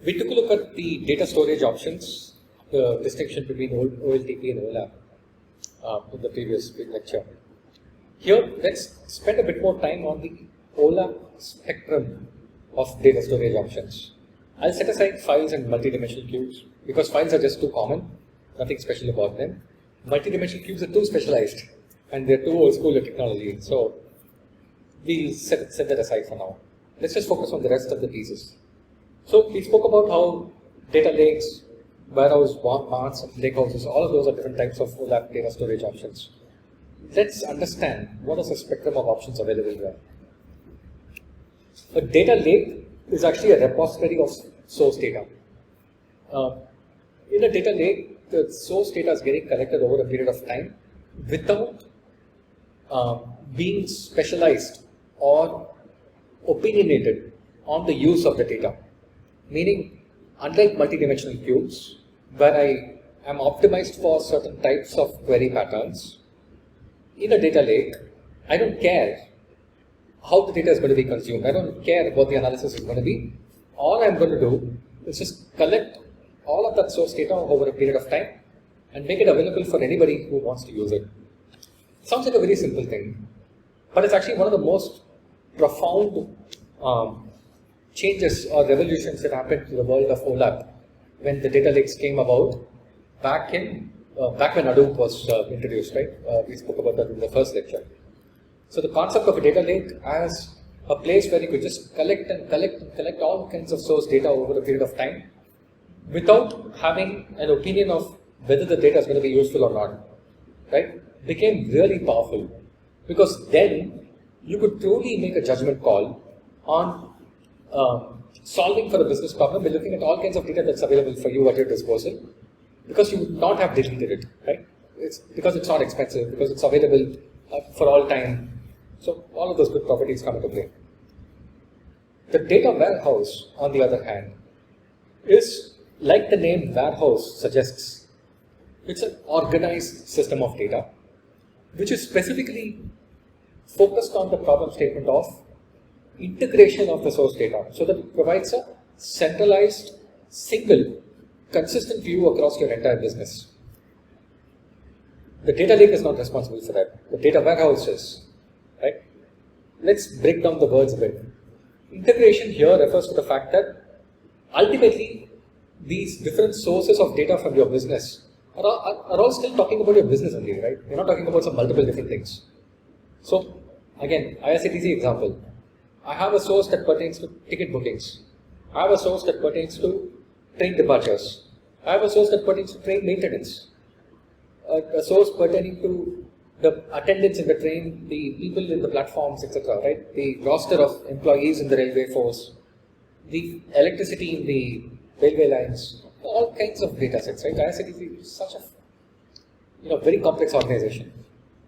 We took a look at the data storage options, the distinction between OLTP and OLAP in the previous lecture. Here, let's spend a bit more time on the OLAP spectrum of data storage options. I'll set aside files and multidimensional cubes because files are just too common, nothing special about them. Multidimensional cubes are too specialized and they're too old school technology, so we'll set that aside for now. Let's just focus on the rest of the pieces. So we spoke about how data lakes, warehouse, Marts, Lakehouses, all of those are different types of OLAP data storage options. Let's understand what is the spectrum of options available here. A data lake is actually a repository of source data. In a data lake, the source data is getting collected over a period of time without being specialized or opinionated on the use of the data. Meaning, unlike multidimensional cubes, where I am optimized for certain types of query patterns, in a data lake, I don't care how the data is going to be consumed. I don't care what the analysis is going to be. All I'm going to do is just collect all of that source data over a period of time and make it available for anybody who wants to use it. Sounds like a very simple thing, but it's actually one of the most profound changes or revolutions that happened to the world of OLAP when the data lakes came about back when Hadoop was introduced, right? We spoke about that in the first lecture. So the concept of a data lake as a place where you could just collect all kinds of source data over a period of time without having an opinion of whether the data is going to be useful or not, right? Became really powerful because then you could truly make a judgment call on solving for a business problem by looking at all kinds of data that's available for you at your disposal, because you would not have deleted it, right? It's because it's not expensive, because it's available for all time. So all of those good properties come into play. The data warehouse, on the other hand, is like the name warehouse suggests. It's an organized system of data, which is specifically focused on the problem statement of integration of the source data, so that it provides a centralized, single, consistent view across your entire business. The data lake is not responsible for that. The data warehouse is, right? Let's break down the words a bit. Integration here refers to the fact that ultimately these different sources of data from your business are all still talking about your business only, right? You're not talking about some multiple different things. So again, IRCTC example. I have a source that pertains to ticket bookings. I have a source that pertains to train departures. I have a source that pertains to train maintenance. A source pertaining to the attendance in the train, the people in the platforms, etc. Right? The roster of employees in the railway force, the electricity in the railway lines, all kinds of data sets. Right? IRCTC is such a very complex organization.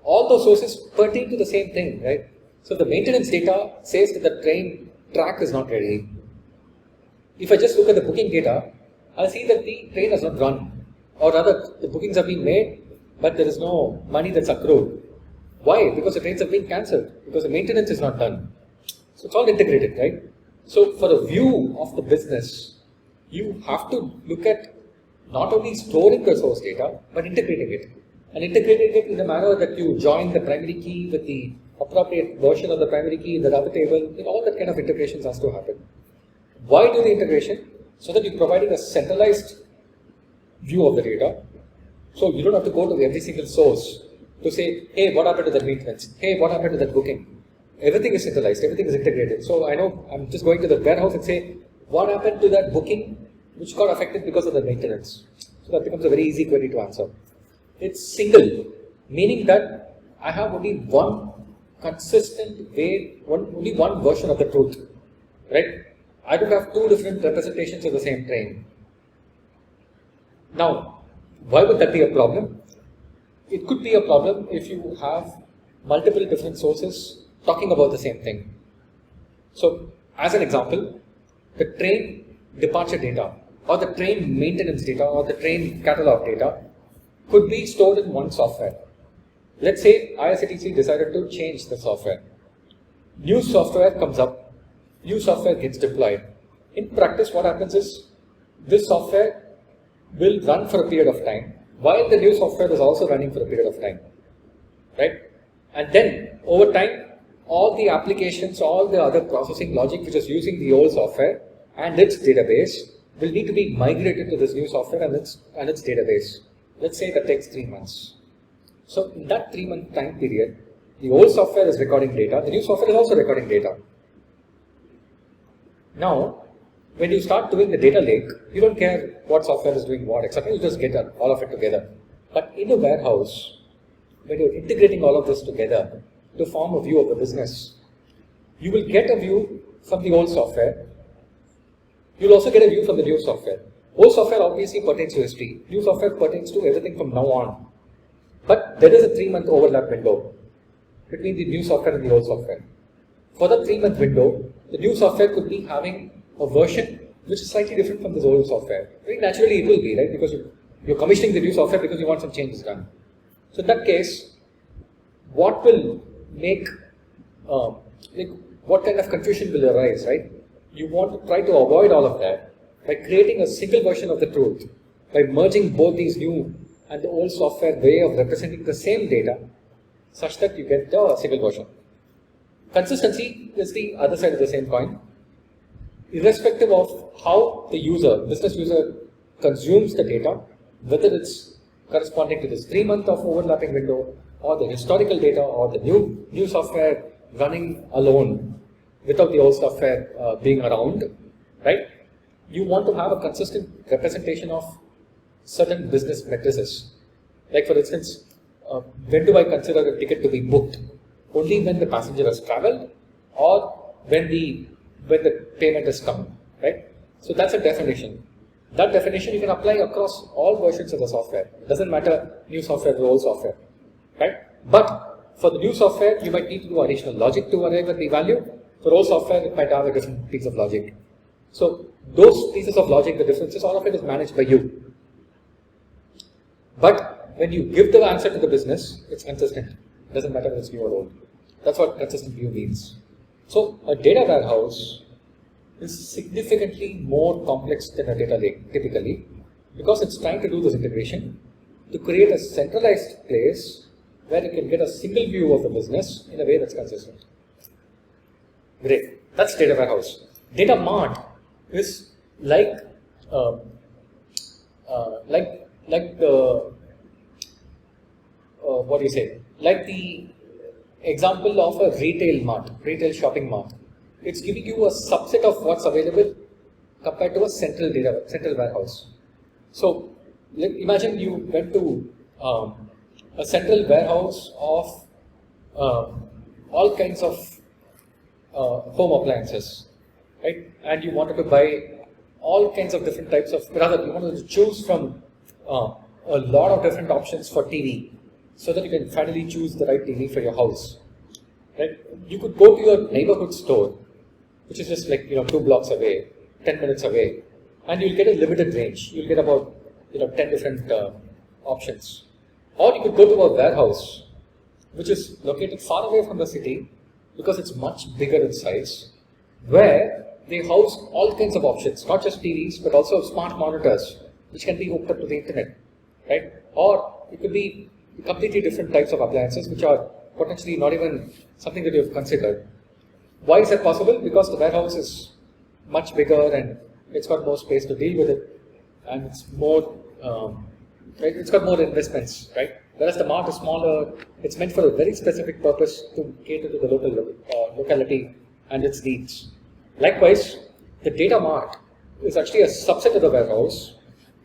All those sources pertain to the same thing, right? So the maintenance data says that the train track is not ready. If I just look at the booking data, I'll see that the train has not run, or rather the bookings have been made, but there is no money that's accrued. Why? Because the trains have been cancelled, because the maintenance is not done. So it's all integrated, right? So for a view of the business, you have to look at not only storing the source data, but integrating it. And integrating it in a manner that you join the primary key with the appropriate version of the primary key in the other table. All that kind of integrations has to happen. Why do the integration? So that you're providing a centralized view of the data. So you don't have to go to every single source to say, hey, what happened to that maintenance? Hey, what happened to that booking? Everything is centralized, everything is integrated. So I know I'm just going to the warehouse and say, what happened to that booking which got affected because of the maintenance? So that becomes a very easy query to answer. It's single, meaning that I have only one consistent way, only one version of the truth, right? I don't have two different representations of the same train. Now, why would that be a problem? It could be a problem if you have multiple different sources talking about the same thing. So, as an example, the train departure data, or the train maintenance data, or the train catalog data could be stored in one software. Let's say IRCTC decided to change the software. New software comes up, new software gets deployed. In practice, what happens is this software will run for a period of time, while the new software is also running for a period of time, right? And then over time, all the applications, all the other processing logic which is using the old software and its database will need to be migrated to this new software and its database. Let's say that takes 3 months. So in that 3-month time period, the old software is recording data, the new software is also recording data. Now, when you start doing the data lake, you don't care what software is doing what, etc. You just get all of it together. But in a warehouse, when you're integrating all of this together to form a view of the business, you will get a view from the old software. You'll also get a view from the new software. Old software obviously pertains to history. New software pertains to everything from now on. But there is a 3-month overlap window between the new software and the old software. For the 3-month window, the new software could be having a version which is slightly different from this old software. Very naturally it will be, right? Because you're commissioning the new software because you want some changes done. So in that case, what will make, what kind of confusion will arise, right? You want to try to avoid all of that by creating a single version of the truth, by merging both these new and the old software way of representing the same data, such that you get a single version. Consistency is the other side of the same coin. Irrespective of how the user, business user, consumes the data, whether it's corresponding to this 3-month of overlapping window, or the historical data, or the new software running alone without the old software being around, right? You want to have a consistent representation of certain business matrices. Like for instance, when do I consider a ticket to be booked? Only when the passenger has traveled, or when the payment is coming, right? So that's a definition. That definition you can apply across all versions of the software. It doesn't matter new software or old software, right? But for the new software, you might need to do additional logic to arrive at the value. For old software, it might have a different piece of logic. So those pieces of logic, the differences, all of it is managed by you. But when you give the answer to the business, it's consistent. It doesn't matter if it's new or old. That's what consistent view means. So a data warehouse is significantly more complex than a data lake typically, because it's trying to do this integration to create a centralized place where you can get a single view of the business in a way that's consistent. Great. That's data warehouse. Data mart is like the what do you say? Like the example of a retail mart, retail shopping mart. It's giving you a subset of what's available compared to a central warehouse. So imagine you went to a central warehouse of all kinds of home appliances, right? And you wanted to buy all kinds of different types of, rather you wanted to choose from a lot of different options for TV, so that you can finally choose the right TV for your house, right? You could go to your neighborhood store, which is just like 2 blocks away, 10 minutes away, and you'll get a limited range. You'll get about 10 different options. Or you could go to a warehouse, which is located far away from the city because it's much bigger in size, where they house all kinds of options, not just TVs, but also smart monitors, which can be hooked up to the internet, right? Or it could be completely different types of appliances, which are potentially not even something that you've considered. Why is that possible? Because the warehouse is much bigger and it's got more space to deal with it, and it's more, right? It's got more investments, right? Whereas the mart is smaller, it's meant for a very specific purpose to cater to the local locality and its needs. Likewise, the data mart is actually a subset of the warehouse.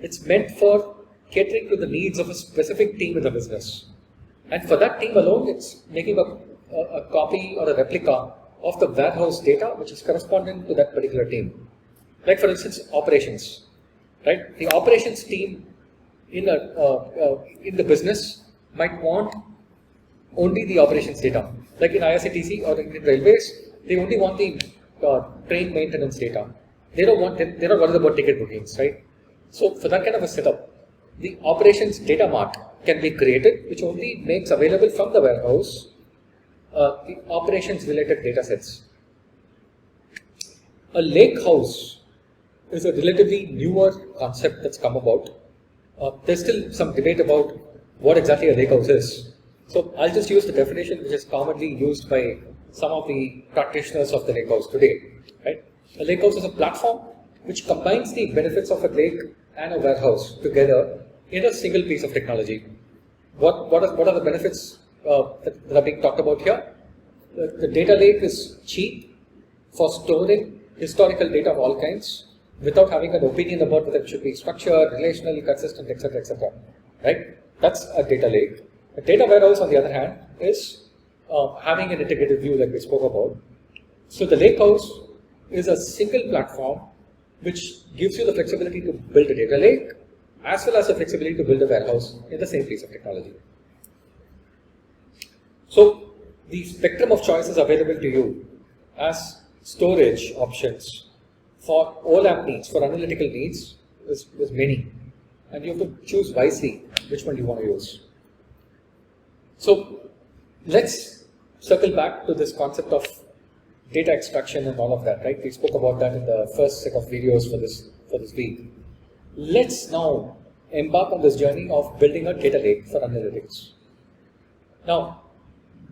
It's meant for catering to the needs of a specific team in the business. And for that team alone, it's making a copy or a replica of the warehouse data which is corresponding to that particular team. Like for instance, operations, right? The operations team in the business might want only the operations data. Like in IRCTC or in railways, they only want the train maintenance data. They're not worried about ticket bookings, right? So for that kind of a setup, the operations data mart can be created, which only makes available from the warehouse the operations related data sets. A lake house is a relatively newer concept that's come about. There's still some debate about what exactly a lakehouse is. So I'll just use the definition which is commonly used by some of the practitioners of the lakehouse today. Right? A lakehouse is a platform which combines the benefits of a lake and a warehouse together in a single piece of technology. What are the benefits that are being talked about here? The data lake is cheap for storing historical data of all kinds without having an opinion about whether it should be structured, relational, consistent, etc., etc. Right? That's a data lake. A data warehouse, on the other hand, is having an integrated view like we spoke about. So the lakehouse is a single platform which gives you the flexibility to build a data lake as well as the flexibility to build a warehouse in the same piece of technology. So the spectrum of choices available to you as storage options for OLAP needs, for analytical needs, is many. And you have to choose wisely which one you want to use. So let's circle back to this concept of data extraction and all of that, right? We spoke about that in the first set of videos for this week. Let's now embark on this journey of building a data lake for analytics. Now,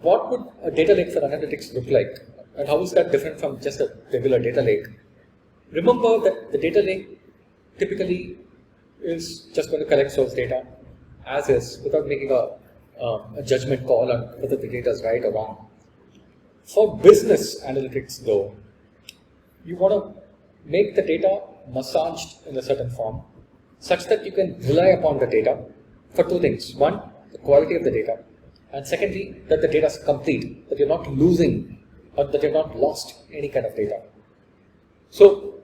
what would a data lake for analytics look like? And how is that different from just a regular data lake? Remember that the data lake typically is just going to collect source data as is without making a judgment call on whether the data is right or wrong. For business analytics though, you want to make the data massaged in a certain form such that you can rely upon the data for two things. One, the quality of the data, and secondly, that the data is complete, that you're not losing or that you're not lost any kind of data. So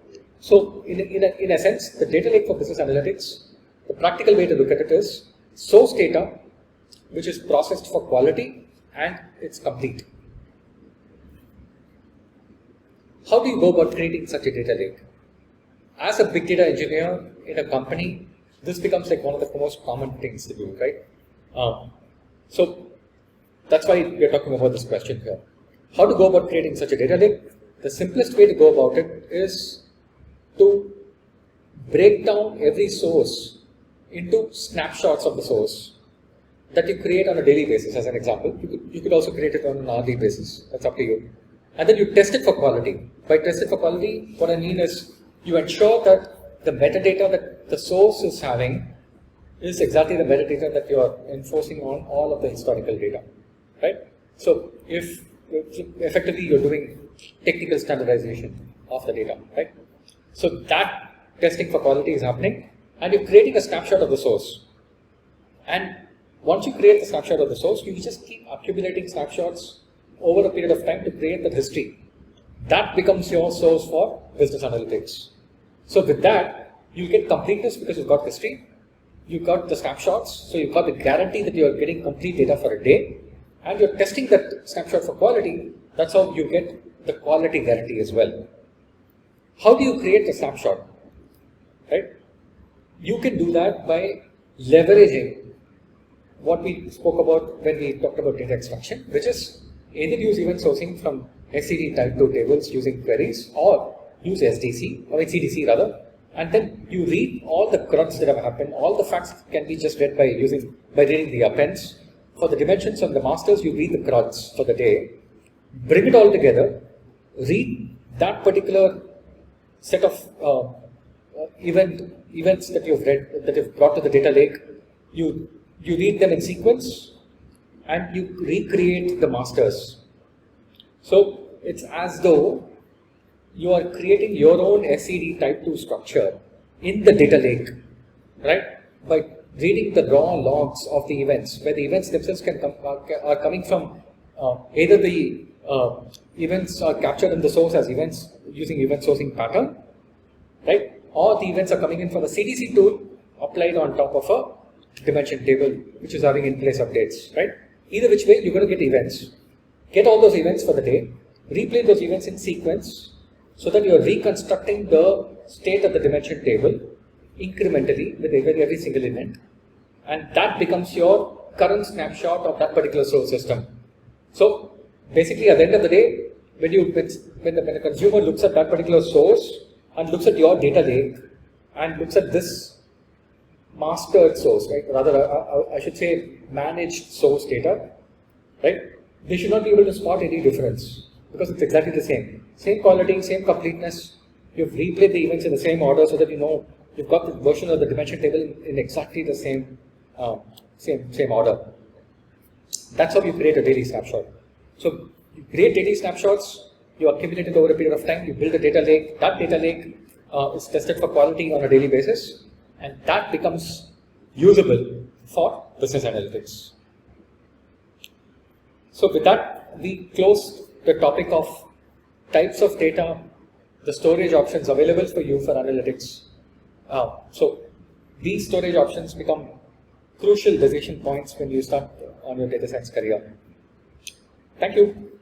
in a sense, the data lake for business analytics, the practical way to look at it is source data which is processed for quality and it's complete. How do you go about creating such a data lake? As a big data engineer in a company, this becomes like one of the most common things to do, right? So that's why we are talking about this question here. How to go about creating such a data lake? The simplest way to go about it is to break down every source into snapshots of the source that you create on a daily basis. As an example, you could also create it on an hourly basis. That's up to you. And then you test it for quality. By test it for quality, what I mean is you ensure that the metadata that the source is having is exactly the metadata that you are enforcing on all of the historical data, right? So if effectively you're doing technical standardization of the data, right? So that testing for quality is happening and you're creating a snapshot of the source. And once you create the snapshot of the source, you just keep accumulating snapshots over a period of time to create that history. That becomes your source for business analytics. So with that, you get completeness because you've got history, you've got the snapshots, so you've got the guarantee that you're getting complete data for a day, and you're testing that snapshot for quality. That's how you get the quality guarantee as well. How do you create the snapshot? Right? You can do that by leveraging what we spoke about when we talked about data extraction, which is either use event sourcing from SCD type 2 tables using queries, or use SDC, or CDC rather, and then you read all the CRUDs that have happened. All the facts can be just read by reading the appends. For the dimensions and the masters, you read the CRUDs for the day, bring it all together, read that particular set of events that you've read, that you've brought to the data lake. You read them in sequence and you recreate the masters. So it's as though you are creating your own SCD type 2 structure in the data lake, right? By reading the raw logs of the events, where the events themselves are coming from either the events are captured in the source as events using event sourcing pattern, right? Or the events are coming in from a CDC tool applied on top of a dimension table, which is having in place updates, right? Either which way, you're going to get events. Get all those events for the day, replay those events in sequence so that you're reconstructing the state of the dimension table incrementally with every single event. And that becomes your current snapshot of that particular source system. So basically at the end of the day, when the consumer looks at that particular source and looks at your data lake and looks at this mastered source, right? Rather, I should say managed source data, right? They should not be able to spot any difference because it's exactly the same. Same quality, same completeness. You've replayed the events in the same order so that you know you've got the version of the dimension table in exactly the same order. That's how you create a daily snapshot. So you create daily snapshots, you accumulate it over a period of time, you build a data lake. That data lake is tested for quality on a daily basis, and that becomes usable for business analytics. So with that, we close the topic of types of data, the storage options available for you for analytics. So these storage options become crucial decision points when you start on your data science career. Thank you.